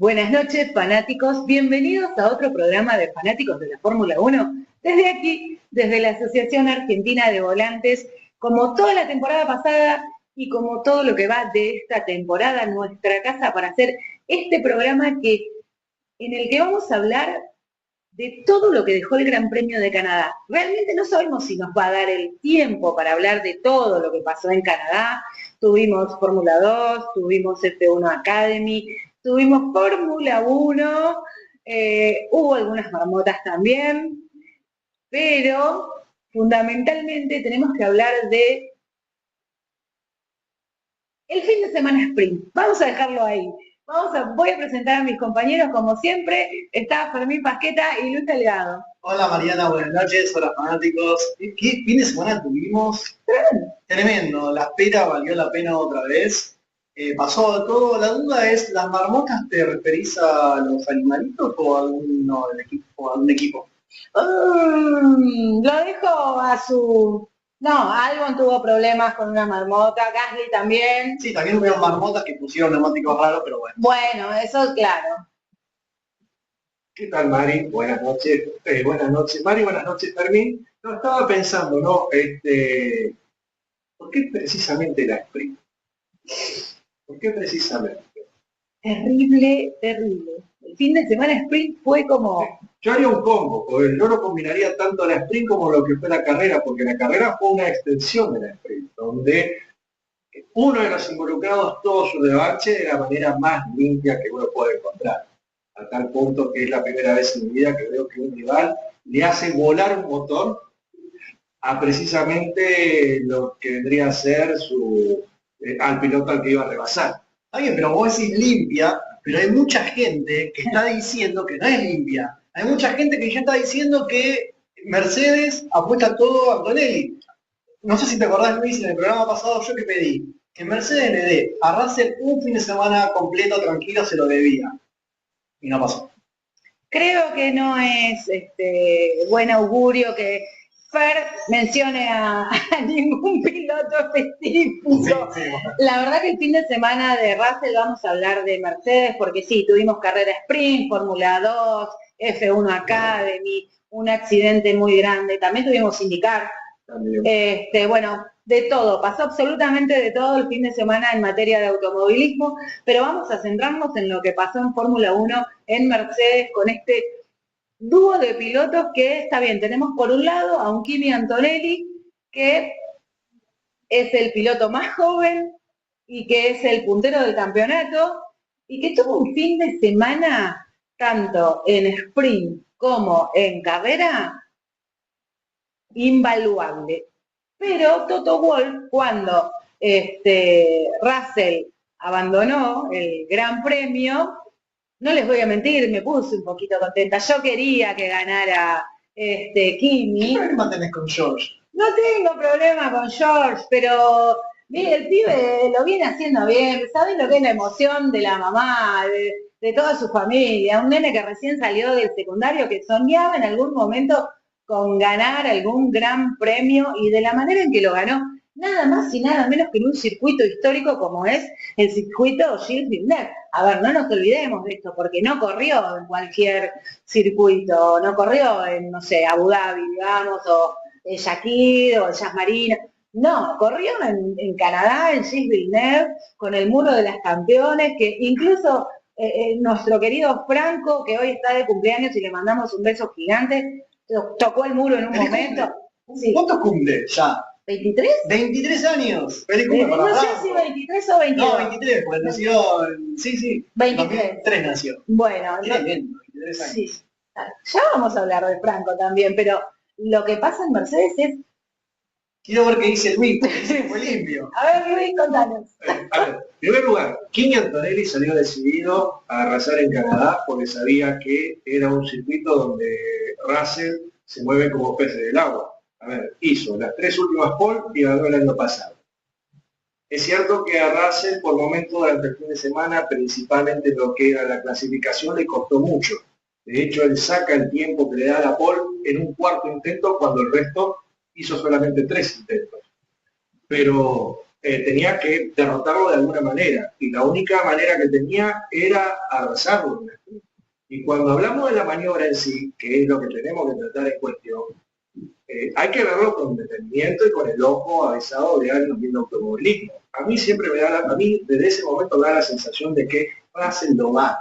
Buenas noches, fanáticos. Bienvenidos a otro programa de Fanáticos de la Fórmula 1. Desde aquí, desde la Asociación Argentina de Volantes, como toda la temporada pasada y como todo lo que va de esta temporada, nuestra casa para hacer este programa en el que vamos a hablar de todo lo que dejó el Gran Premio de Canadá. Realmente no sabemos si nos va a dar el tiempo para hablar de todo lo que pasó en Canadá. Tuvimos Fórmula 2, tuvimos F1 Academy, tuvimos Fórmula 1, hubo algunas marmotas también, pero fundamentalmente tenemos que hablar de el fin de semana sprint. Vamos a dejarlo ahí. Voy a presentar a mis compañeros como siempre. Está Fermín Pasqueta y Luis Delgado. Hola Mariana, buenas noches, hola fanáticos. ¿Qué fin de semana tuvimos? Tremendo, la espera valió la pena otra vez. Pasó de todo. La duda es, ¿las marmotas te referís a los animalitos o a alguno del equipo, o a algún equipo? Lo dejo a su... No, Albon tuvo problemas con una marmota, Gasly también. Sí, también hubieron marmotas que pusieron neumáticos raros, pero bueno. Bueno, eso claro. ¿Qué tal, Mari? Buenas noches. Buenas noches, Mari. Buenas noches, Fermín. No, estaba pensando, ¿no? ¿Por qué precisamente la sprint? ¿Por qué precisamente? Terrible, terrible. El fin de semana sprint fue como... Yo haría un combo, porque yo no combinaría tanto la sprint como lo que fue la carrera, porque la carrera fue una extensión de la sprint, donde uno de los involucrados tuvo su revanche de la manera más limpia que uno puede encontrar. A tal punto que es la primera vez en mi vida que veo que un rival le hace volar un motor a precisamente lo que vendría a ser al piloto al que iba a rebasar. Está bien, pero vos decís limpia, pero hay mucha gente que está diciendo que no es limpia. Hay mucha gente que ya está diciendo que Mercedes apuesta todo a Antonelli. No sé si te acordás, Luis, en el programa pasado yo que pedí que Mercedes le dé a Russell un fin de semana completo, tranquilo, se lo debía. Y no pasó. Creo que no es buen augurio que Fer mencione a ningún piloto específico. Sí, bueno. La verdad que el fin de semana de Russell vamos a hablar de Mercedes, porque sí, tuvimos carrera sprint, Fórmula 2, F1 Academy, un accidente muy grande, también tuvimos IndyCar. Bueno, de todo, pasó absolutamente de todo el fin de semana en materia de automovilismo, pero vamos a centrarnos en lo que pasó en Fórmula 1, en Mercedes, con este dúo de pilotos que está bien. Tenemos por un lado a un Kimi Antonelli, que es el piloto más joven y que es el puntero del campeonato, y que tuvo un fin de semana, tanto en sprint como en carrera, invaluable. Pero Toto Wolff, cuando Russell abandonó el Gran Premio, no les voy a mentir, me puse un poquito contenta. Yo quería que ganara Kimi. ¿Qué problema tenés con George? No tengo problema con George, pero el pibe lo viene haciendo bien. ¿Saben lo que es la emoción de la mamá, de toda su familia? Un nene que recién salió del secundario, que soñaba en algún momento con ganar algún gran premio, y de la manera en que lo ganó, nada más y nada menos que en un circuito histórico como es el circuito Gilles Villeneuve. A ver, no nos olvidemos de esto, porque no corrió en cualquier circuito, no corrió en, no sé, Abu Dhabi, digamos, o el Shakir o el Jazz Marina. No, corrió en Canadá, en Gilles Villeneuve, con el Muro de las Campeones, que incluso nuestro querido Franco, que hoy está de cumpleaños y le mandamos un beso gigante, tocó el muro en un momento. Sí. ¿Cuántos cumple ya? ¿23? 23 años. Feliz cumple para No sé Franco. si 23 o 22. No, 23, porque nació sí. 23 nació. Bueno, Tremendo, 23 años. Sí. Ya vamos a hablar de Franco también, pero lo que pasa en Mercedes es... Quiero ver qué dice Luis, porque dice que fue limpio. A ver, Luis, contanos. A ver, en primer lugar, Kimi Antonelli salió decidido a arrasar en Canadá porque sabía que era un circuito donde Russell se mueve como peces del agua. A ver, hizo las 3 últimas pole y ganó el año pasado. Es cierto que a Russell por momentos durante el fin de semana, principalmente lo que era la clasificación, le costó mucho. De hecho, él saca el tiempo que le da la pole en un cuarto intento cuando el resto hizo solamente 3 intentos. Pero tenía que derrotarlo de alguna manera, y la única manera que tenía era arrasarlo en el sprint. Y cuando hablamos de la maniobra en sí, que es lo que tenemos que tratar en cuestión, hay que verlo con detenimiento y con el ojo avisado de alguien viendo automovilismo. A mí siempre a mí desde ese momento me da la sensación de que Russell lo va.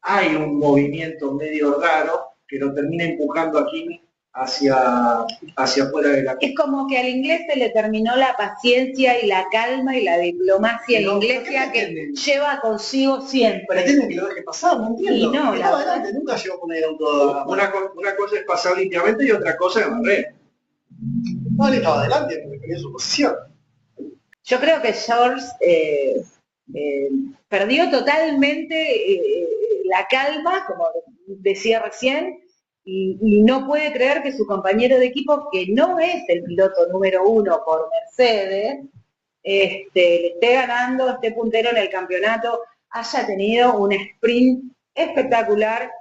Hay un movimiento medio raro que lo termina empujando a Kimi hacia afuera de la... Es como que al inglés se le terminó la paciencia y la calma y la diplomacia inglesa que lleva consigo siempre. Pretenden que lo deje pasar, no entiendo. Y no, estaba adelante, nunca llegó a poner el auto. Una cosa es pasar limpiamente y otra cosa es barrer. No, él estaba adelante porque tenía su posición. Yo creo que George perdió totalmente la calma, como decía recién, y no puede creer que su compañero de equipo, que no es el piloto número 1 por Mercedes, le esté ganando, esté puntero en el campeonato, haya tenido un sprint espectacular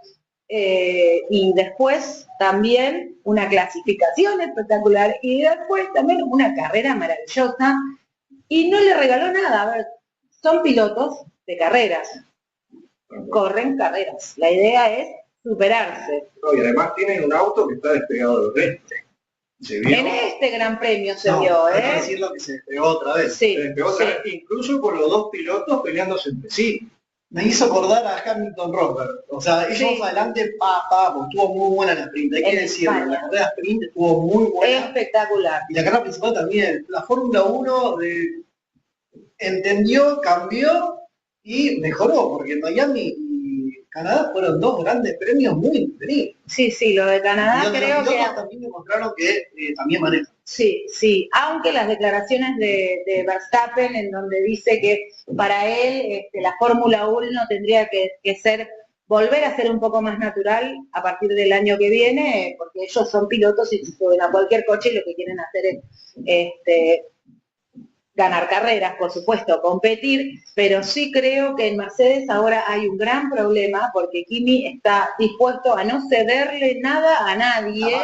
y después también una clasificación espectacular y después también una carrera maravillosa y no le regaló nada. A ver, son pilotos de carreras, corren carreras, la idea es superarse. No, y además tienen un auto que está despegado del resto. En este gran premio se vio, hay que decirlo que se despegó otra vez. Sí, se despegó otra vez, incluso con los dos pilotos peleándose entre sí. Me hizo acordar a Hamilton Rosberg. O sea, ellos adelante, porque estuvo muy buena la sprint. Hay que decirlo, la carrera sprint estuvo muy buena. Espectacular. Y la carrera principal también. La Fórmula 1 entendió, cambió y mejoró, porque en Miami y Canadá fueron dos grandes premios muy entretenidos. Sí, lo de Canadá creo que... también demostraron que también manejan. Sí, aunque las declaraciones de Verstappen, en donde dice que para él la Fórmula 1 tendría que volver a ser un poco más natural a partir del año que viene, porque ellos son pilotos y se suben a cualquier coche y lo que quieren hacer es ganar carreras, por supuesto, competir, pero sí creo que en Mercedes ahora hay un gran problema porque Kimi está dispuesto a no cederle nada a nadie.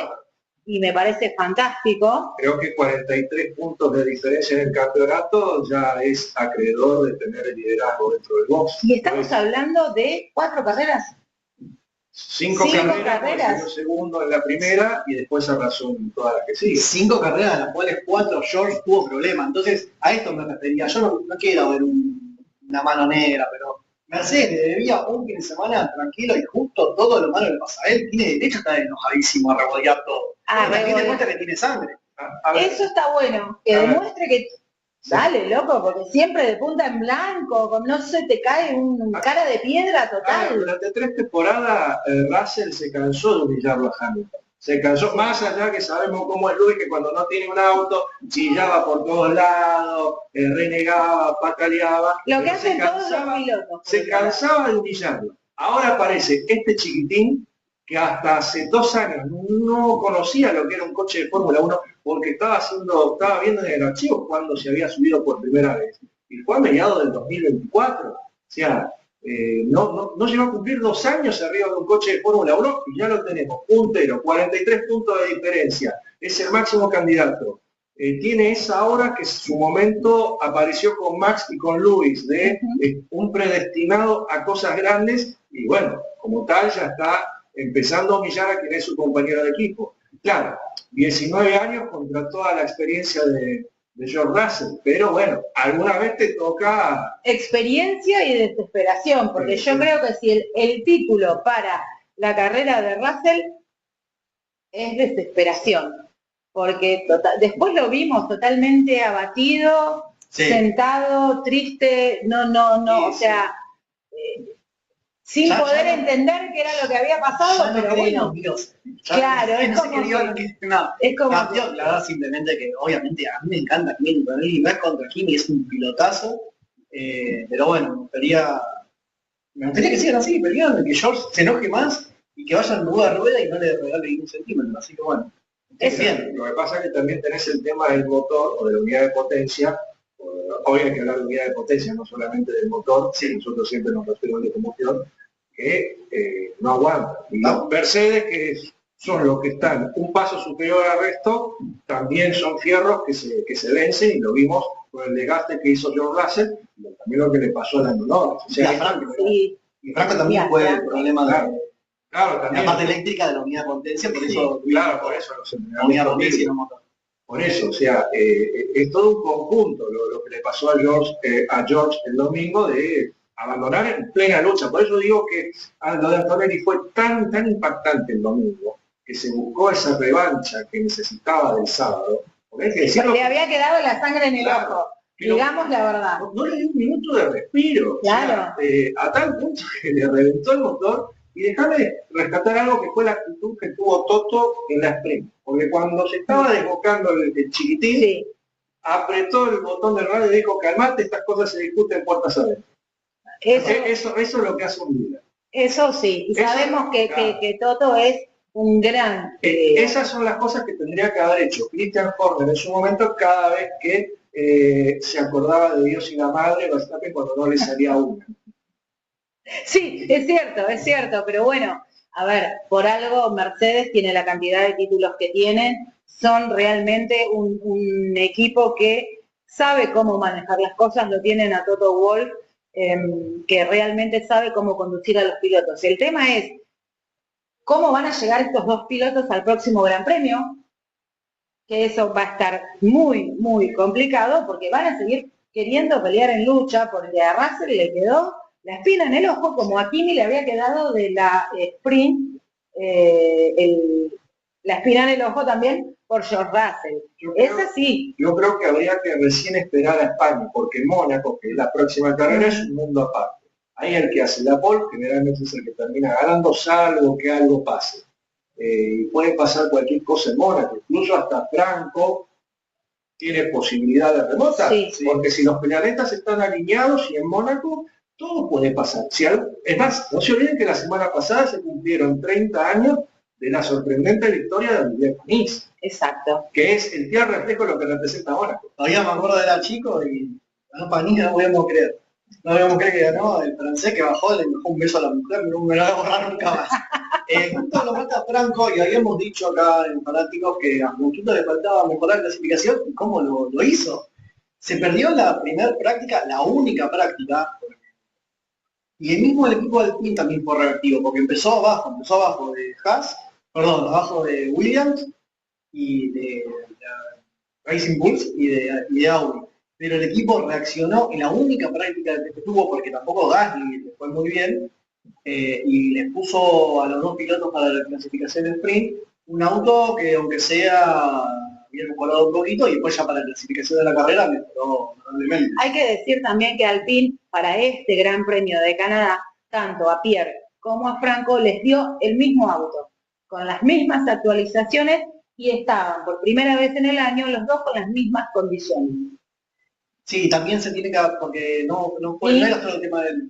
Y me parece fantástico. Creo que 43 puntos de diferencia en el campeonato ya es acreedor de tener el liderazgo dentro del box. Y estamos hablando de 4 carreras. 5 carreras, segundo en la primera y después arrasó en todas las que sigue. 5 carreras, de las cuales 4 George tuvo problemas. Entonces, a esto me refería. Yo no quiero ver una mano negra, pero Mercedes le debía un fin de semana tranquilo y justo todo lo malo le pasa a él. Tiene derecho a estar enojadísimo, a revoltear todo. También demuestra que tiene sangre. Eso está bueno, que demuestre que... Dale, loco, porque siempre de punta en blanco, no se te cae un cara de piedra total. Durante 3 temporadas Russell se cansó de humillarlo a Hamilton. Se cansó, más allá que sabemos cómo es Luis, que cuando no tiene un auto, chillaba por todos lados, renegaba, pataleaba. Lo que hacen todos los pilotos. Se cansaba de humillarlo. Ahora aparece este chiquitín que hasta hace 2 años no conocía lo que era un coche de Fórmula 1 porque estaba viendo en el archivo cuando se había subido por primera vez. Y fue a mediados del 2024. O sea, no llegó a cumplir 2 años arriba de un coche de Fórmula 1 y ya lo tenemos, puntero, 43 puntos de diferencia, es el máximo candidato. Tiene esa hora que en su momento apareció con Max y con Lewis, de un predestinado a cosas grandes, y bueno, como tal ya está empezando a humillar a quien es su compañero de equipo. Claro, 19 años contra toda la experiencia de George Russell, pero bueno, alguna vez te toca... Experiencia y desesperación, porque yo creo que si el título para la carrera de Russell es desesperación, porque después lo vimos totalmente abatido, sentado, triste, o sea... sin poder entender qué era lo que había pasado, pero bueno, claro, es como la verdad simplemente que obviamente a mí me encanta Kimi, no es contra Kimi, es un pilotazo, pero bueno, me gustaría que sigan así, peleando, que George se enoje más y que vaya en rueda a rueda y no le regale ningún centímetro, así que bueno. Es bien. Lo que pasa es que también tenés el tema del motor o de la unidad de potencia. Hoy hay que hablar de unidad de potencia, no solamente del motor, nosotros siempre nos referimos de combustión, que no aguanta. Y Mercedes, que son los que están un paso superior al resto, también son fierros que se vencen, y lo vimos con el desgaste que hizo George Russell, y también lo que le pasó a Lando Norris. O sea, y Franco también fue el problema de también, la parte eléctrica de la unidad de potencia, por eso por eso la unidad de potencia y no motor. Por eso, o sea, es todo un conjunto lo que le pasó a George el domingo, de abandonar en plena lucha. Por eso digo que lo de Antonelli fue tan impactante el domingo, que se buscó esa revancha que necesitaba del sábado. Le había quedado la sangre en el ojo, digamos la verdad. No le dio un minuto de respiro. Claro. O sea, a tal punto que le reventó el motor. Y déjame rescatar algo que fue la actitud que tuvo Toto en la sprint. Porque cuando se estaba desbocando el chiquitín, apretó el botón del radio y dijo: calmate, estas cosas se discuten puertas adentro. Eso es lo que hace un líder. Eso sí, y sabemos que Toto es un gran... Esas son las cosas que tendría que haber hecho Christian Horner en su momento, cada vez que se acordaba de Dios y la madre, bastante cuando no le salía una. Sí, es cierto, pero bueno, a ver, por algo Mercedes tiene la cantidad de títulos que tienen, son realmente un equipo que sabe cómo manejar las cosas, lo tienen a Toto Wolff, que realmente sabe cómo conducir a los pilotos. El tema es, ¿cómo van a llegar estos dos pilotos al próximo Gran Premio? Que eso va a estar muy complicado, porque van a seguir queriendo pelear en lucha, porque a Russell le quedó la espina en el ojo, como a Kimi le había quedado de la sprint, la espina en el ojo también por George Russell. Es así. Yo creo que habría que recién esperar a España, porque Mónaco, que es la próxima carrera, es un mundo aparte. Ahí el que hace la pole generalmente es el que termina ganando, salvo que algo pase. Y puede pasar cualquier cosa en Mónaco, incluso hasta Franco tiene posibilidad de remontar, porque si los penalistas están alineados y en Mónaco, todo puede pasar. Es más, no se olviden que la semana pasada se cumplieron 30 años de la sorprendente victoria de Miguel Panis. Exacto. Que es el fiel reflejo de lo que representa Mónaco. Todavía me acuerdo de era chico y ganó Panis, no podíamos creer. No podíamos creer que ganó el francés, que bajó, le dejó un beso a la mujer, no me lo voy a borrar nunca más. Justo lo mata Franco, y habíamos dicho acá en Fanáticos que a Moquito le faltaba mejorar la clasificación, y cómo lo hizo. Se perdió la primera práctica, la única práctica, y el equipo Alpine también fue reactivo, porque empezó abajo de abajo de Williams y de Racing Bulls y de Audi. Pero el equipo reaccionó en la única práctica que tuvo, porque tampoco Gasly le fue muy bien, y les puso a los dos pilotos para la clasificación del sprint un auto que, aunque sea, había mejorado un poquito, y después ya para la clasificación de la carrera mejoró notablemente. Hay que decir también que Alpine, para este Gran Premio de Canadá, tanto a Pierre como a Franco les dio el mismo auto, con las mismas actualizaciones, y estaban por primera vez en el año los dos con las mismas condiciones. Sí, también se tiene que, porque no era solo el tema del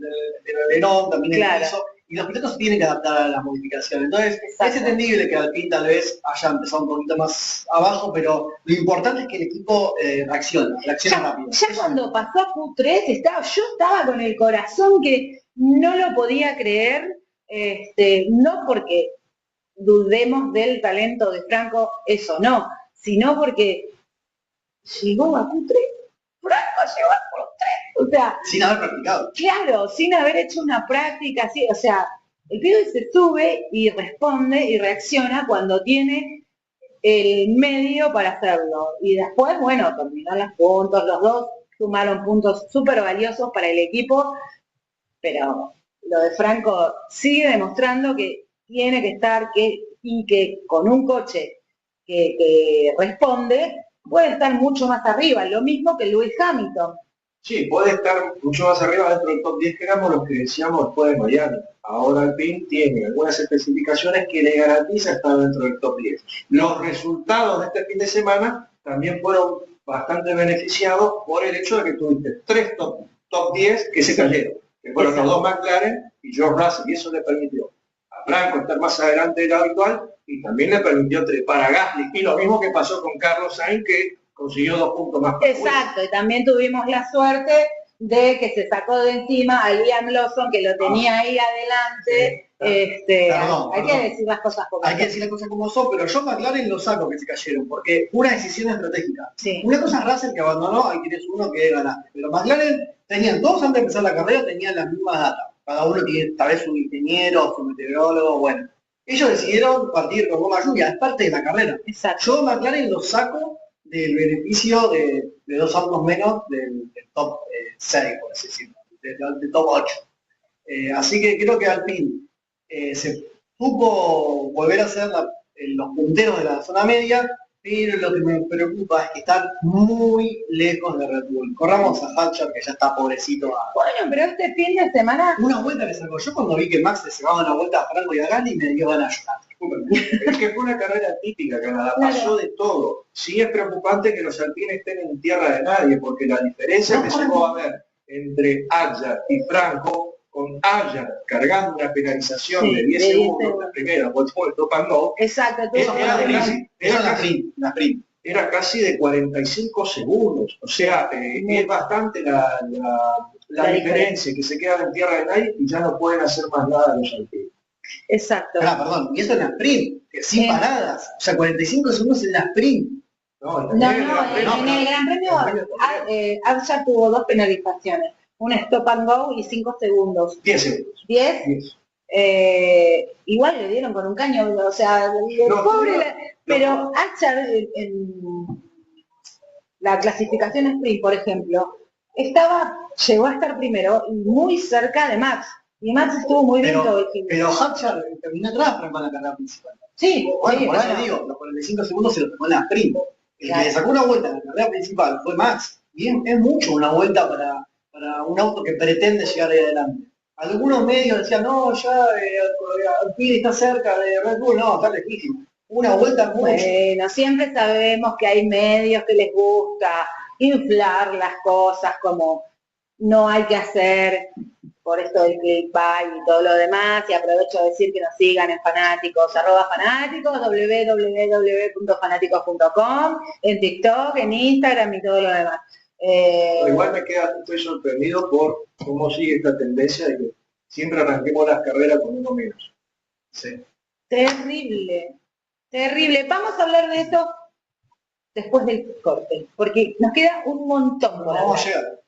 alerón, también el piso, y los pilotos se tienen que adaptar a las modificaciones. Entonces, es entendible que Alpine tal vez haya empezado un poquito más abajo, pero lo importante es que el equipo reacciona rápido. Ya cuando pasó a Q3, yo estaba con el corazón que no lo podía creer, no porque dudemos del talento de Franco, eso no, sino porque llegó a Q3. Franco llegó a Q3, o sea... Sin haber practicado. Claro, sin haber hecho una práctica, así, o sea, el pibe se sube y responde y reacciona cuando tiene el medio para hacerlo. Y después, bueno, terminaron los puntos, los dos sumaron puntos súper valiosos para el equipo, pero lo de Franco sigue demostrando que tiene que estar, y que con un coche que responde, puede estar mucho más arriba, lo mismo que Lewis Hamilton. Sí, puede estar mucho más arriba dentro del top 10, que éramos los que decíamos después de Miami. Ahora Alpine tiene algunas especificaciones que le garantiza estar dentro del top 10. Los resultados de este fin de semana también fueron bastante beneficiados por el hecho de que tuviste 3 top 10 que se cayeron, que fueron los dos McLaren y George Russell, y eso le permitió a Franco estar más adelante de lo habitual, y también le permitió trepar a Gasly, y lo mismo que pasó con Carlos Sainz, que consiguió 2 puntos más. Exacto, y también tuvimos la suerte de que se sacó de encima a Liam Lawson, que lo tenía ahí adelante, Perdón, hay que decir las cosas como hay que decir las cosas como son, pero yo McLaren lo saco que se cayeron, porque una decisión estratégica. Sí. Una cosa es Russell que abandonó, ahí tienes uno que ganaste. Pero McLaren tenían, todos antes de empezar la carrera tenían las mismas datas. Cada uno tiene tal vez su ingeniero, su meteorólogo, bueno. Ellos decidieron partir con goma lluvia, es parte de la carrera. Exacto. Yo McLaren lo saco del beneficio de 2 autos menos del top 6, por así decirlo, del top 8. Así que creo que Alpine se supo volver a ser los punteros de la zona media, pero lo que me preocupa es que están muy lejos de Red Bull. Corramos a Hatcher, que ya está pobrecito. Bueno, pero este fin de semana... Una vuelta le sacó. Yo cuando vi que Max le sacaba una vuelta a Franco y a Gali, me dio ganas de llorar. Es que fue una carrera típica, Canadá, pasó de todo. Sí es preocupante que los alpines estén en tierra de nadie, porque la diferencia que llegó a haber entre Adjar y Franco, con Adjar cargando una penalización de 10 segundos, la primera, por el top and go, exacto, era casi de 45 segundos. O sea, es bastante la diferencia, que se quedan en tierra de nadie y ya no pueden hacer más nada los alpines. Exacto. Perdón, y esto en la sprint, que sin paradas, o sea, 45 segundos en la sprint. En el Gran Premio Adjar tuvo 2 penalizaciones, un stop and go y 5 segundos. 10 segundos. 10. Igual le dieron con un caño, o sea, pero Adjar en la clasificación sprint, por ejemplo, llegó a estar primero muy cerca de Max. Y Max estuvo muy bien todo el tiempo. Pero Hatcher terminó atrás para la carrera principal. Sí, bueno, sí, por eso digo, los 45 segundos se los tomó en la sprint. El que le sacó una vuelta en la carrera principal fue Max. Y es mucho una vuelta para un auto que pretende llegar ahí adelante. Algunos medios decían, no, ya Alpine está cerca de Red Bull, no, está lejísimo. Una vuelta es mucho. Bueno, siempre sabemos que hay medios que les gusta inflar las cosas como no hay que hacer por esto del clickbait y todo lo demás, y aprovecho de decir que nos sigan en fanáticos, @fanáticos, www.fanáticos.com, en TikTok, en Instagram y todo lo demás. Igual estoy sorprendido por cómo sigue esta tendencia de que siempre arranquemos las carreras con uno menos. Sí. Terrible. Vamos a hablar de esto después del corte, porque nos queda un montón por Vamos a llegar.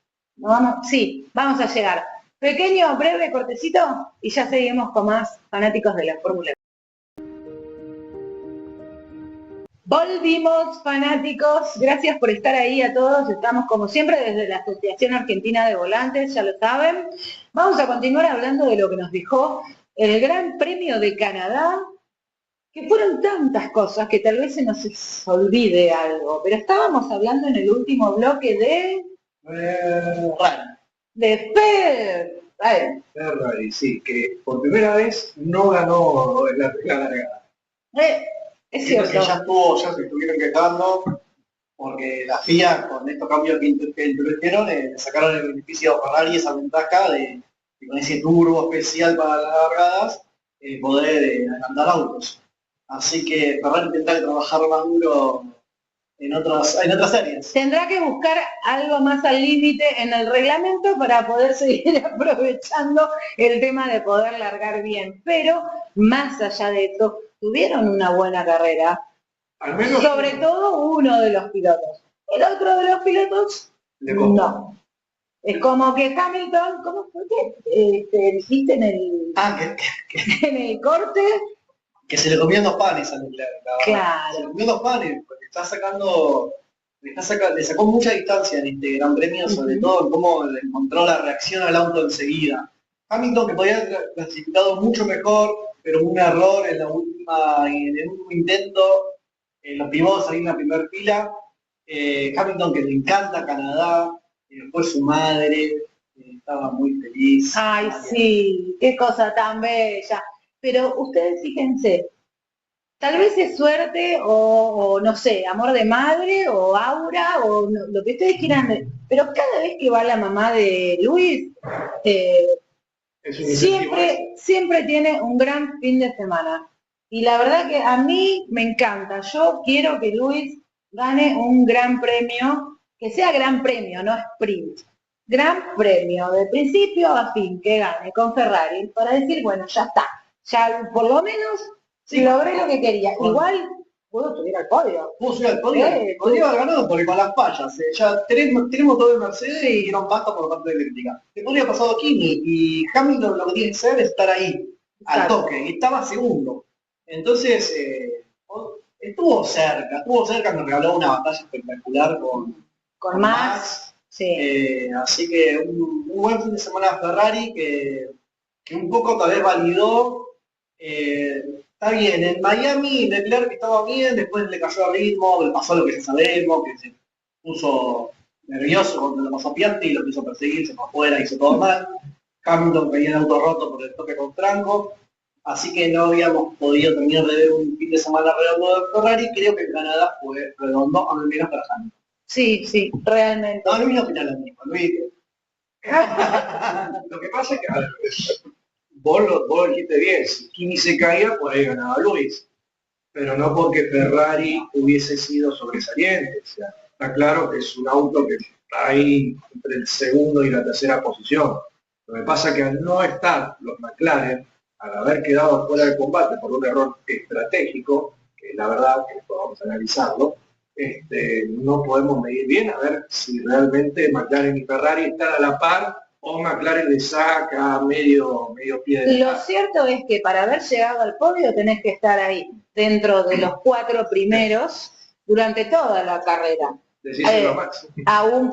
Vamos a llegar. Pequeño, breve cortecito y ya seguimos con más fanáticos de la Fórmula 1. Volvimos, fanáticos, gracias por estar ahí a todos. Estamos como siempre desde la Asociación Argentina de Volantes, ya lo saben. Vamos a continuar hablando de lo que nos dejó el Gran Premio de Canadá, que fueron tantas cosas que tal vez se nos olvide algo, pero estábamos hablando en el último bloque de Ferrari, sí, que por primera vez no ganó la largada. Es cierto. Que ya se estuvieron quejando porque la FIA con estos cambios que introdujeron le sacaron el beneficio a Ferrari esa ventaja de con ese turbo especial para las largadas poder adelantar autos. Así que Ferrari tendrá que trabajar más duro en otras áreas. Tendrá que buscar algo más al límite en el reglamento para poder seguir aprovechando el tema de poder largar bien. Pero, más allá de eso, tuvieron una buena carrera. Al menos sobre todo uno de los pilotos. El otro de los pilotos, no. Es como que Hamilton, ¿cómo fue que dijiste en el, en el corte? Que se le comían 2 panes a Leclerc. Claro. Se le comió 2 panes, porque le sacó mucha distancia en este Gran Premio, sobre todo en cómo encontró la reacción al auto enseguida. Hamilton, que podía haber clasificado mucho mejor, pero un error en el último intento, los pivots salir en la primera fila. Hamilton, que le encanta Canadá, fue su madre, estaba muy feliz. Ay, sí, qué cosa tan bella. Pero ustedes fíjense, tal vez es suerte o no sé, amor de madre o aura o lo que ustedes quieran, pero cada vez que va la mamá de Luis, siempre tiene un gran fin de semana. Y la verdad que a mí me encanta. Yo quiero que Luis gane un gran premio, que sea gran premio, no sprint. Gran premio, de principio a fin, que gane con Ferrari, para decir, bueno, ya está. ya por lo menos Sí, logré lo que quería. con- Igual puedo subir al podio. Pudo subir al podio, podría haber ganado porque con las fallas, ya tenemos todo el Mercedes y dieron basta por parte de eléctrica. Le podría haber pasado a Kimi y Hamilton lo que tiene que ser es estar ahí, al Exacto. toque, y estaba segundo. Entonces, estuvo cerca, nos regaló una batalla espectacular Con Max, sí. así que un buen fin de semana Ferrari que un poco tal vez validó. Está bien, en Miami Leclerc estaba bien, después le cayó el ritmo, le pasó lo que ya sabemos, que se puso nervioso cuando le pasó a Piastri, lo quiso perseguir, se fue afuera, hizo todo mal. Hamilton venía en auto roto por el toque con Franco, así que no habíamos podido terminar de ver un fin de semana redondo de Ferrari. Creo que en Canadá fue redondo, al menos para Hamilton. Sí, realmente. No, Luis no opina lo mismo, Luis. Lo que pasa es que, a ver, vos dijiste bien, si Kimi se caía, por ahí ganaba Luis, pero no porque Ferrari hubiese sido sobresaliente. O sea, está claro que es un auto que está ahí entre el segundo y la tercera posición. Lo que pasa es que al no estar los McLaren, al haber quedado fuera del combate por un error estratégico, que la verdad que esto vamos a analizarlo, no podemos medir bien a ver si realmente McLaren y Ferrari están a la par o McLaren le saca medio pie de Lo cierto es que para haber llegado al podio tenés que estar ahí, dentro de los 4 primeros, durante toda la carrera. Decíselo Max. Aún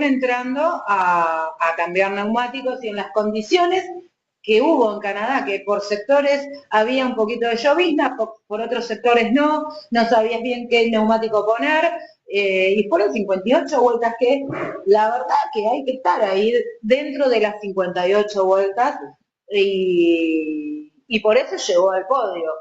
entrando a cambiar neumáticos y en las condiciones que hubo en Canadá, que por sectores había un poquito de llovizna, por otros sectores no sabías bien qué neumático poner, y fueron 58 vueltas que la verdad que hay que estar ahí dentro de las 58 vueltas y por eso llegó al podio.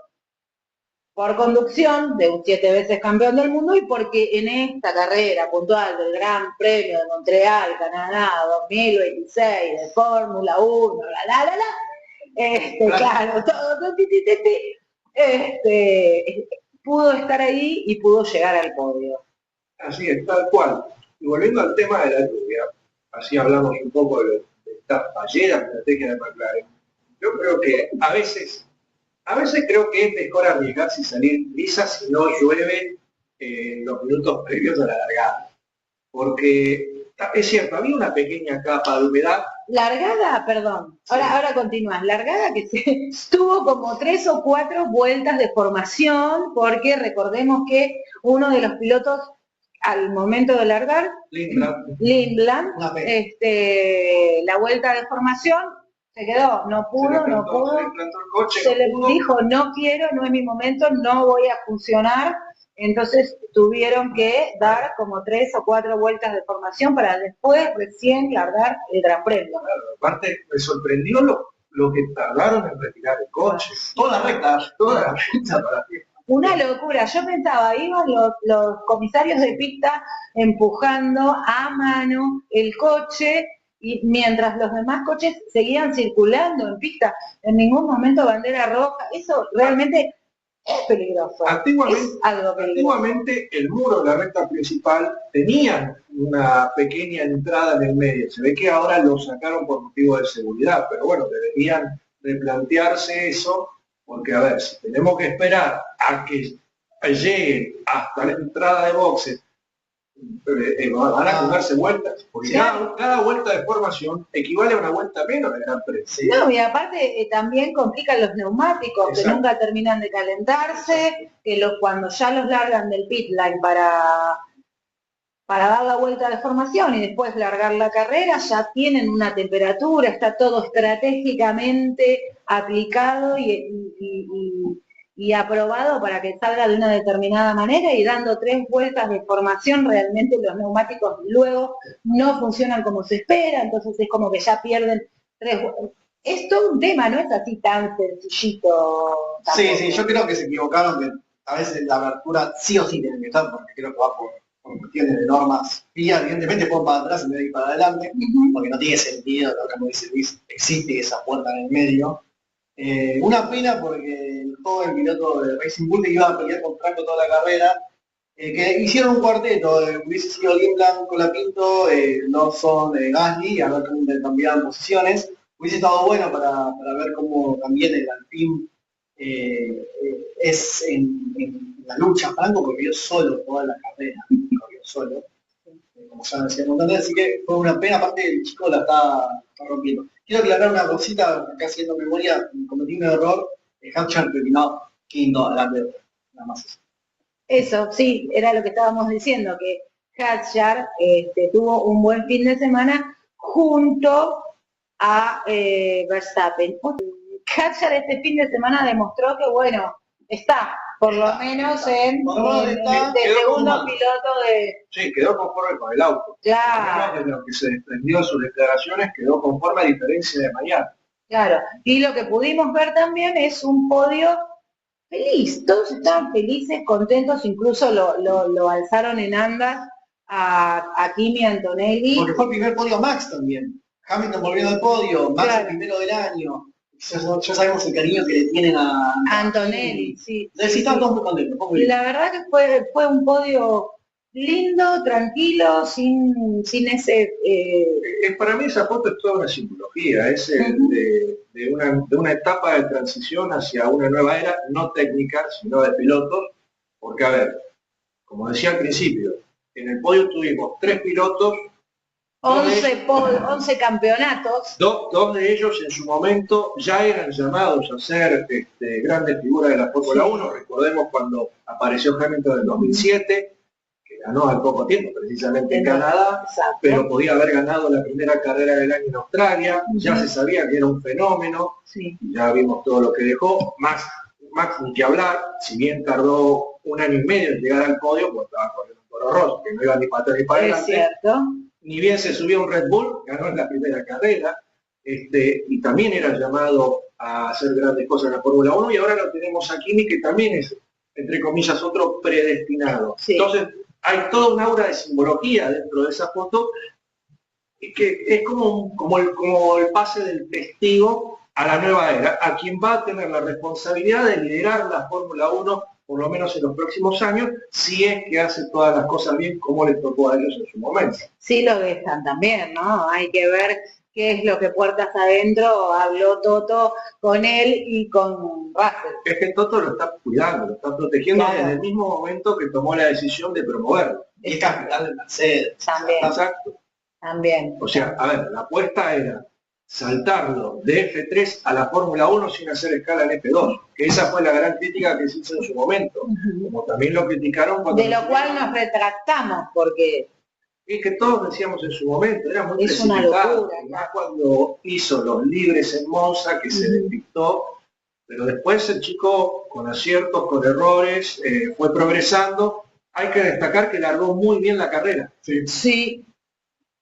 Por conducción de un 7 veces campeón del mundo y porque en esta carrera puntual del Gran Premio de Montreal, Canadá 2026 de Fórmula 1, claro, todo, pudo estar ahí y pudo llegar al podio. Así es, tal cual. Y volviendo al tema de la lluvia, así hablamos un poco de esta fallera estrategia de McLaren. Yo creo que a veces creo que es mejor arriesgarse y salir lisa si no llueve en los minutos previos a la largada. Porque es cierto, había una pequeña capa de humedad. Largada, perdón, ahora continúas. Largada que tuvo como 3 o 4 vueltas de formación, porque recordemos que uno de los pilotos al momento de largar, Lindblad, la vuelta de formación se quedó, no pudo, se le dijo no quiero, no es mi momento, no voy a funcionar, entonces tuvieron que dar como 3 o 4 vueltas de formación para después recién largar el Gran Premio. Claro, aparte me sorprendió lo que tardaron en retirar el coche, toda la recta para ti. Una locura, yo pensaba, iban los comisarios de pista empujando a mano el coche y mientras los demás coches seguían circulando en pista, en ningún momento bandera roja, eso realmente es peligroso. Antiguamente el muro de la recta principal tenía una pequeña entrada en el medio, se ve que ahora lo sacaron por motivo de seguridad, pero bueno, deberían replantearse eso. Porque, a ver, si tenemos que esperar a que lleguen hasta la entrada de boxes, van a comerse vueltas. Porque cada vuelta de formación equivale a una vuelta menos de Gran Premio. No, y aparte también complican los neumáticos, que nunca terminan de calentarse, que cuando ya los largan del pit line para dar la vuelta de formación y después largar la carrera, ya tienen una temperatura, está todo estratégicamente aplicado y aprobado para que salga de una determinada manera y dando 3 vueltas de formación realmente los neumáticos luego no funcionan como se espera, entonces es como que ya pierden 3 vueltas. Es todo un tema, no es así tan sencillito. Tampoco. Sí, yo creo que se equivocaron, que a veces la abertura sí o sí tiene que estar, porque creo que va por cuestiones de normas FIA, evidentemente pueden para atrás en vez de ir para adelante, porque no tiene sentido, como dice Luis, existe esa puerta en el medio. Una pena porque el joven piloto de Racing Bull que iba a pelear con Franco toda la carrera, que hicieron un cuarteto, hubiese sido Lindblad con la Pinto, Lawson, Gasly, a ver cómo intercambiaban posiciones, hubiese estado bueno para ver cómo también el Alpine es en la lucha. Franco corrió solo toda la carrera, corrió solo, como ya decía un montón de, así que fue una pena, aparte el chico la está rompiendo. Quiero aclarar una cosita, acá haciendo memoria, cometí un error, Hampshire terminó quinto adelante, nada más eso. Eso, sí, era lo que estábamos diciendo, que Hadjar tuvo un buen fin de semana junto a Verstappen. Hadjar este fin de semana demostró que, bueno, está, por lo menos en de segundo piloto de... Sí, quedó conforme con el auto. Claro. Por lo menos de lo que se desprendió de sus declaraciones, quedó conforme a diferencia de mañana. Claro, y lo que pudimos ver también es un podio feliz, todos estaban felices, contentos, incluso lo alzaron en andas a Kimi Antonelli. Porque fue el primer podio Max también. Hamilton volviendo al podio, Max el primero del año. Ya sabemos el cariño que le tienen a Antonelli, sí. Estaban todos muy contentos. Y la verdad que fue un podio lindo, tranquilo, sin ese... Para mí esa foto es toda una simbología, es de una etapa de transición hacia una nueva era, no técnica, sino de pilotos, porque a ver, como decía al principio, en el podio tuvimos 3 pilotos, 11 campeonatos. Dos de ellos en su momento ya eran llamados a ser grandes figuras de la Fórmula 1, recordemos cuando apareció Hamilton en el 2007, ganó al poco tiempo, precisamente en Canadá, exacto, pero podía haber ganado la primera carrera del año en Australia, ya se sabía que era un fenómeno, ya vimos todo lo que dejó, Max ni que hablar, si bien tardó 1 año y medio en llegar al podio, pues estaba corriendo un Toro Rosso, que no iba ni para atrás ni para adelante, cierto, ni bien se subió a un Red Bull, ganó en la primera carrera, y también era llamado a hacer grandes cosas en la Fórmula 1, y ahora lo tenemos a Kimi, que también es, entre comillas, otro predestinado. Entonces, hay toda una aura de simbología dentro de esa foto que es como el pase del testigo a la nueva era, a quien va a tener la responsabilidad de liderar la Fórmula 1 por lo menos en los próximos años, si es que hace todas las cosas bien como les tocó a ellos en su momento. Sí lo dejan también, ¿no? Hay que ver qué es lo que puertas adentro habló Toto con él y con Russell. Es que Toto lo está cuidando, lo está protegiendo desde el mismo momento que tomó la decisión de promoverlo. Y es capital de Mercedes. También. Exacto. También. O sea, a ver, la apuesta era saltarlo de F3 a la Fórmula 1 sin hacer escala en F2, que esa fue la gran crítica que se hizo en su momento, como también lo criticaron cuando... De lo cual nos retractamos, porque... Es que todos decíamos en su momento, era muy es una locura. Más cuando hizo los libres en Monza, que se despistó, pero después el chico, con aciertos, con errores, fue progresando. Hay que destacar que largó muy bien la carrera. Sí.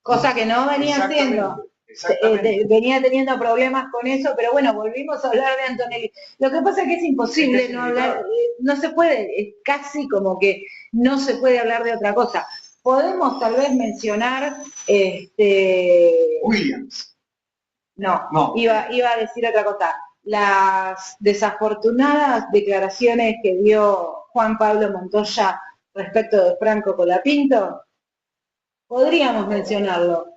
Cosa que no venía haciendo. Venía teniendo problemas con eso, pero bueno, volvimos a hablar de Antonelli. Lo que pasa es que es imposible no hablar, no se puede, es casi como que no se puede hablar de otra cosa. Podemos tal vez mencionar Williams. No. Iba a decir otra cosa. Las desafortunadas declaraciones que dio Juan Pablo Montoya respecto de Franco Colapinto, podríamos mencionarlo.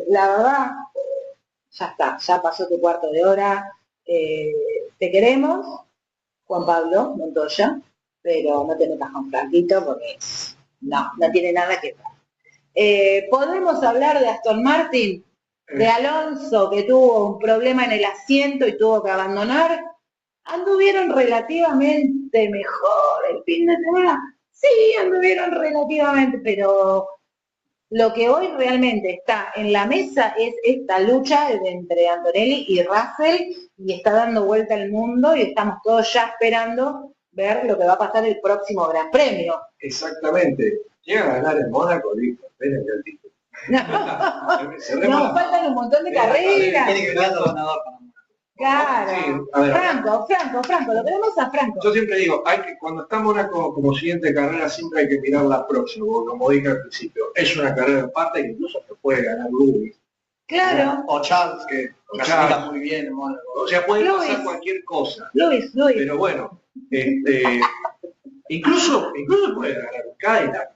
La verdad, ya está, ya pasó tu cuarto de hora, te queremos, Juan Pablo Montoya, pero no te metas con Franquito porque no tiene nada que ver. ¿Podemos hablar de Aston Martin? De Alonso, que tuvo un problema en el asiento y tuvo que abandonar. ¿Anduvieron relativamente mejor el fin de semana? Sí, anduvieron relativamente, pero... Lo que hoy realmente está en la mesa es esta lucha entre Antonelli y Russell y está dando vuelta al mundo y estamos todos ya esperando ver lo que va a pasar el próximo Gran Premio. Exactamente. Llega a ganar en Mónaco, listo, ven el título. Nos faltan un montón de carreras. Tiene que ganar el ganador para Mónaco. Claro. Sí, a ver, Franco, lo tenemos a Franco. Yo siempre digo, cuando está Mónaco como siguiente carrera, siempre hay que mirar la próxima, como dije al principio. Es una carrera en parte que incluso se puede ganar Lewis. Claro. O Charles, que clasifica muy bien en Mónaco. O sea, puede pasar cualquier cosa. Lewis. Pero bueno, incluso puede ganar un Cadillac.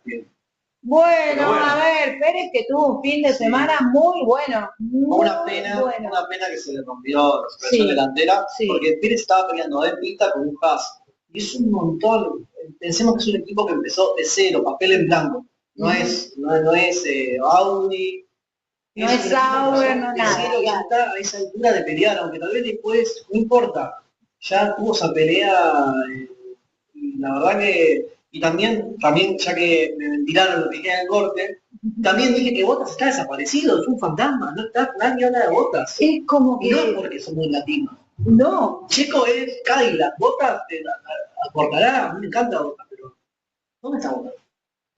Bueno, Pero bueno. a ver, Pérez que tuvo un fin de Sí. semana muy bueno, muy Una pena, bueno. una pena que se le rompió la superación Sí, delantera, sí. porque Pérez estaba peleando en pista con un Haas. Y es un montón. Pensemos que es un equipo que empezó de cero, papel en blanco. No Ujú. es Audi. No Es es un equipo que Sauber, empezó no de nada, cero y ya claro. está a esa altura de pelear, aunque tal vez después, no importa. Ya tuvo esa pelea y la verdad que, y también ya que me ventilaron lo que queda en el corte, también dije que Botas está desaparecido, es un fantasma, no está, nadie habla de Botas. Es como Y no es que, porque somos latinos. no, Checo es Cadillac, Botas aportará, a mí me encanta Botas, pero ¿dónde está Botas?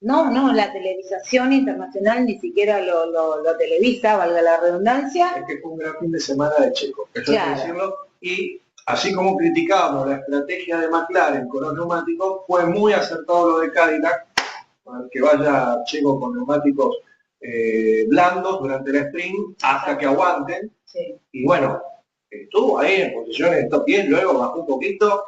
no, la televisación internacional ni siquiera lo televisa, valga la redundancia. Es que fue un gran fin de semana de Checo, eso hay que Claro. decirlo. Y así como criticábamos la estrategia de McLaren con los neumáticos, fue muy acertado lo de Cadillac, para que vaya Checo con neumáticos blandos durante el sprint hasta que aguanten. Sí, Y bueno, estuvo ahí en posiciones de top 10, luego bajó un poquito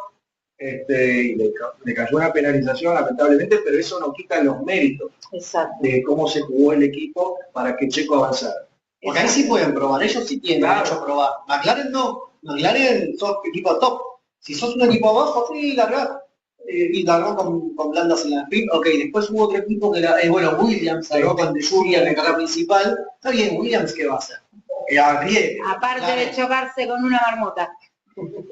y le cayó una penalización lamentablemente, pero eso no quita los méritos exacto. de cómo se jugó el equipo para que Checo avanzara. Porque ahí sí pueden probar, ellos sí tienen Claro. derecho a probar. McLaren no, McLaren sos equipo top. Si sos un equipo abajo, sí, largá. Y largó con blandas en la sprint. Ok, después hubo otro equipo que era, Williams, largó con De Lluvia en la carrera principal. Está bien, Williams, ¿qué va a hacer? Arriesgue. Aparte de chocarse con una marmota.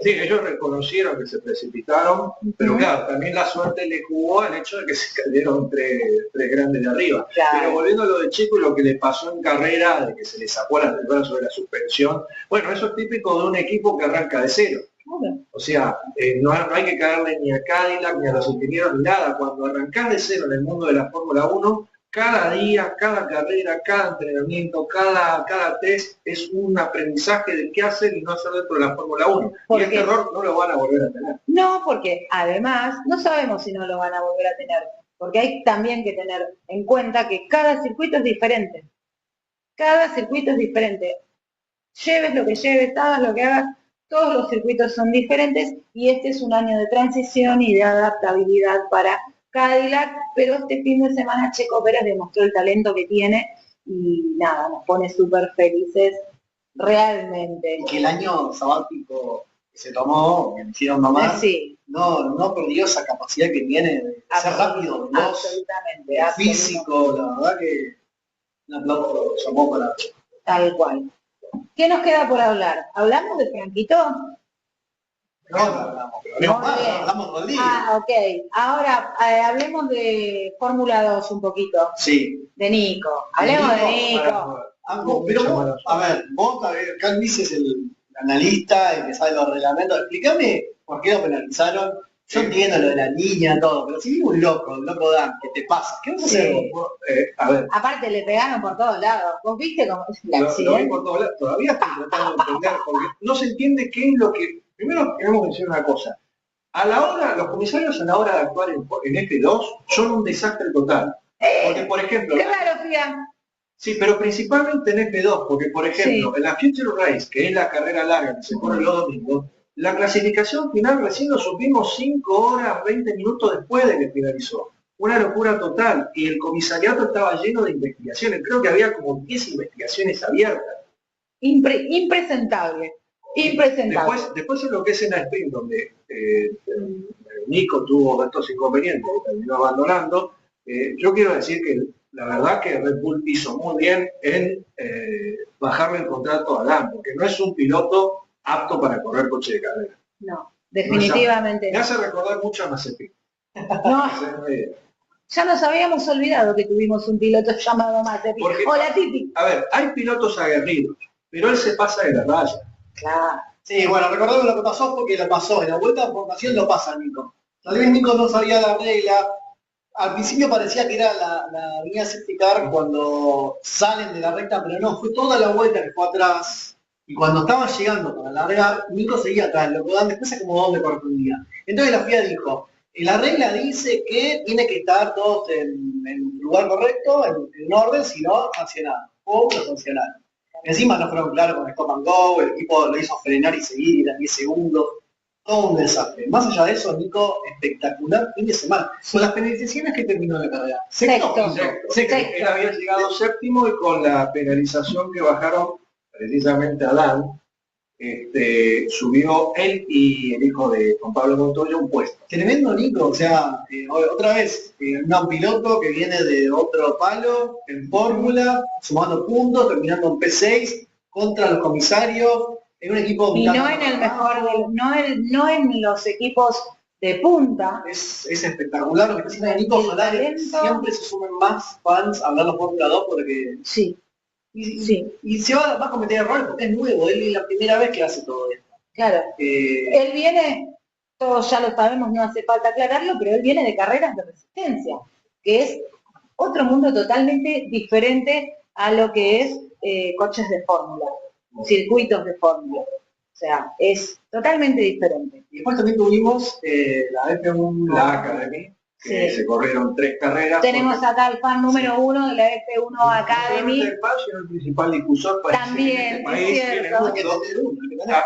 Sí, ellos reconocieron que se precipitaron, pero claro, también la suerte le jugó al hecho de que se cayeron tres grandes de arriba. Claro. Pero volviendo a lo de Checo y lo que le pasó en carrera, de que se le sacó las del brazo de la suspensión, bueno, eso es típico de un equipo que arranca de cero. O sea, no hay que caerle ni a Cadillac, ni a los ingenieros, ni nada. Cuando arrancás de cero en el mundo de la Fórmula 1, cada día, cada carrera, cada entrenamiento, cada test es un aprendizaje de qué hacer y no hacer dentro de la Fórmula 1. Y este error no lo van a volver a tener. No, porque además no sabemos si no lo van a volver a tener. Porque hay también que tener en cuenta que cada circuito es diferente. Cada circuito es diferente. Lleves lo que lleves, hagas lo que hagas, todos los circuitos son diferentes y este es un año de transición y de adaptabilidad para Cadillac, pero este fin de semana Checo Pérez demostró el talento que tiene y nada, nos pone súper felices realmente. Y que el año sabático que se tomó, que me hicieron mamar, Sí, no perdió esa capacidad que tiene de ser rápido, veloz, absolutamente, físico, la verdad que un aplauso llamó para... tal cual. ¿Qué nos queda por hablar? ¿Hablamos de Franquito? No hablamos, pero Muy bien. hablamos todo el día. Ah, ok. Ahora hablemos de Fórmula 2 un poquito. Sí. De Nico. Hablemos de Nico. Pero a ver, vos, acá Luis es el analista, el que sabe los reglamentos. Explícame por qué lo penalizaron. Yo entiendo lo de la niña, todo, pero si viene un loco Dan, que te pasa, ¿qué vas a hacer vos? A ver, Aparte le pegaron por todos lados. ¿Vos viste cómo es el lo vi accidente? por todos lados. Todavía estoy tratando de entender, porque no se entiende qué es lo que... Primero tenemos que decir una cosa. Los comisarios a la hora de actuar en F2 son un desastre total. Porque, por ejemplo... Qué raro, Fia. Sí, pero principalmente en F2, porque, por ejemplo, Sí. en la Future Race, que es la carrera larga que se corre los domingos, la clasificación final recién lo supimos 5 horas, 20 minutos después de que finalizó. Una locura total. Y el comisariato estaba lleno de investigaciones. Creo que había como 10 investigaciones abiertas. Impresentable. Impresentable. Después en lo que es en la sprint, donde Nico tuvo estos inconvenientes y terminó abandonando, yo quiero decir que la verdad que Red Bull hizo muy bien en bajarle el contrato a Dan, porque no es un piloto apto para correr coche de carrera. No, definitivamente Me no. hace recordar mucho a Mazepin. No, ya nos habíamos olvidado que tuvimos un piloto llamado Mazepin. Porque- Hola, Titi. A ver, hay pilotos aguerridos, pero él se pasa de la raya. Claro. Sí, bueno, recordemos lo que pasó porque lo pasó. En la vuelta de formación lo pasa Nico. Tal vez Nico no sabía la regla. Al principio parecía que era la línea safety car cuando salen de la recta, pero no, fue toda la vuelta que fue atrás. Y cuando estaban llegando para largar, Nico seguía atrás, lo que después se acomodó donde correspondía. Entonces la FIA dijo, la regla dice que tiene que estar todos en el lugar correcto, en orden, si no, sancionado. O lo sancionaron. Encima no fueron claros con el Stop and Go, el equipo lo hizo frenar y seguir, y eran 10 segundos. todo un desastre. Más allá de eso, Nico, espectacular fin de semana. Con las penalizaciones que terminó la carrera. Sexto. Sexto. Él había llegado séptimo y con la penalización que bajaron precisamente a Dan, subió él y el hijo de Juan Pablo Montoya un puesto. Tremendo, Nico, o sea, otra vez, un piloto que viene de otro palo, en fórmula, sumando puntos, terminando en P6, contra los comisarios, en un equipo... Y no en el mejor, no en los equipos de punta. Es espectacular lo que está haciendo Nico, ojalá siempre se sumen más fans a hablar de Fórmula 2 porque... Sí. Y se va a cometer errores porque es nuevo, él es la primera vez que hace todo esto. Claro. Él viene, todos ya lo sabemos, no hace falta aclararlo, pero él viene de carreras de resistencia, que es otro mundo totalmente diferente a lo que es coches de fórmula, circuitos de fórmula. O sea, es totalmente diferente. Y después también tuvimos la F1, la Academy, que se corrieron 3 carreras. Tenemos acá el fan número 1 de la F1 Academy. El principal difusor también, es cierto.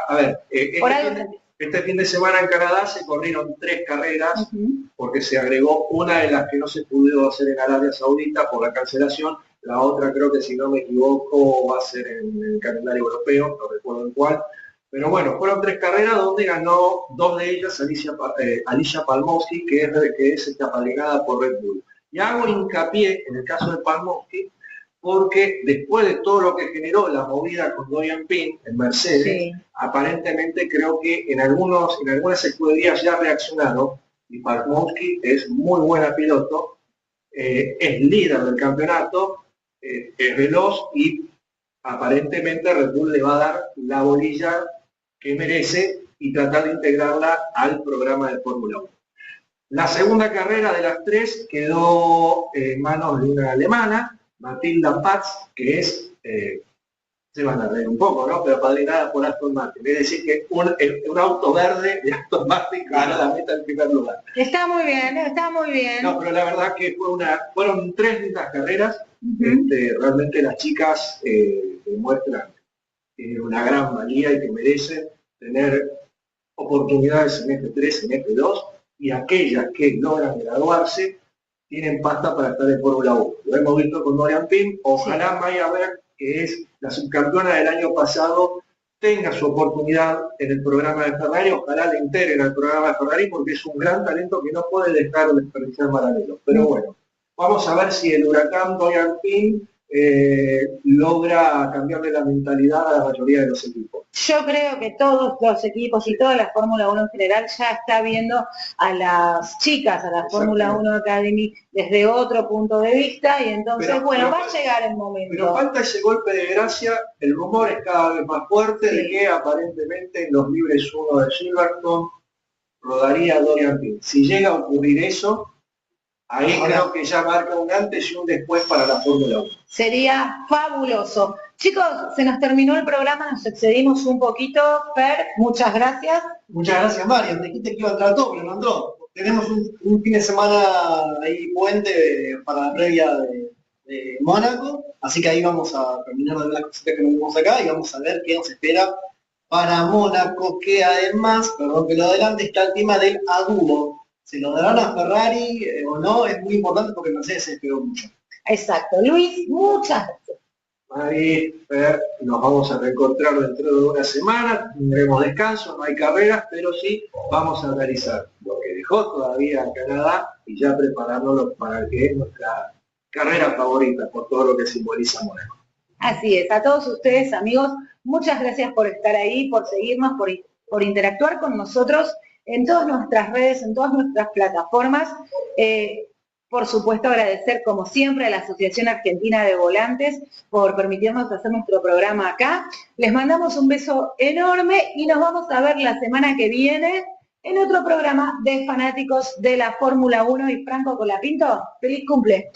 A ver, este fin de semana en Canadá se corrieron 3 carreras, porque se agregó una de las que no se pudo hacer en Arabia Saudita por la cancelación. La otra, creo que si no me equivoco, va a ser en el calendario europeo, no recuerdo en cuál. Pero bueno, fueron 3 carreras donde ganó 2 de ellas Alicia Palmowski, que es apadrinada por Red Bull. Y hago hincapié en el caso de Palmowski, porque después de todo lo que generó la movida con Dorian Pin en Mercedes, aparentemente creo que en algunas escuderías ya reaccionaron, y Palmowski es muy buena piloto, es líder del campeonato, es veloz y aparentemente Red Bull le va a dar la bolilla que merece y tratar de integrarla al programa de Fórmula 1. La segunda carrera de las 3 quedó en manos de una alemana, Matilda Patz, que es, se van a reír un poco, ¿no? Pero apadrinada por Aston Martin. Es decir, que un auto verde de Aston Martin ganó la meta en primer lugar. Está muy bien, está muy bien. No, pero la verdad que fueron 3 lindas carreras. Realmente las chicas demuestran una gran valía y que merecen tener oportunidades en F3, en F2, y aquellas que logran graduarse tienen pasta para estar en Fórmula 1. Lo hemos visto con Dorian Pin, ojalá Maya Berg, que es la subcampeona del año pasado, tenga su oportunidad en el programa de Ferrari, ojalá le integren al programa de Ferrari porque es un gran talento que no puede dejar de desperdiciar paralelo. Pero bueno, vamos a ver si el huracán Dorian Pin logra cambiarle la mentalidad a la mayoría de los equipos. Yo creo que todos los equipos y toda la Fórmula 1 en general ya está viendo a las chicas, a la Fórmula 1 Academy desde otro punto de vista y entonces, va a llegar el momento. Pero falta ese golpe de gracia, el rumor es cada vez más fuerte de que aparentemente en los libres 1 de Silverstone rodaría Dorian Pin. Si llega a ocurrir eso, ahí creo que ya marca un antes y un después para la Fórmula 1. Sería fabuloso. Chicos, se nos terminó el programa, nos excedimos un poquito. Fer, muchas gracias. Muchas gracias, Marian. Te dijiste que iba a entrar todo, pero no entró. Tenemos un fin de semana ahí puente para la previa de Mónaco, así que ahí vamos a terminar de ver las cositas que nos vimos acá y vamos a ver qué nos espera para Mónaco, que además, perdón que lo adelante, está el tema del adubo. ¿Se lo darán a Ferrari o no? Es muy importante porque Mercedes se despegó mucho. Exacto. Luis, muchas gracias. Mari, Fer, nos vamos a reencontrar dentro de una semana, tendremos descanso, no hay carreras, pero sí vamos a analizar lo que dejó todavía Canadá y ya preparándonos para que es nuestra carrera favorita por todo lo que simboliza Mónaco. Así es, a todos ustedes amigos, muchas gracias por estar ahí, por seguirnos, por interactuar con nosotros en todas nuestras redes, en todas nuestras plataformas. Por supuesto, agradecer como siempre a la Asociación Argentina de Volantes por permitirnos hacer nuestro programa acá. Les mandamos un beso enorme y nos vamos a ver la semana que viene en otro programa de fanáticos de la Fórmula 1 y Franco Colapinto. ¡Feliz cumple!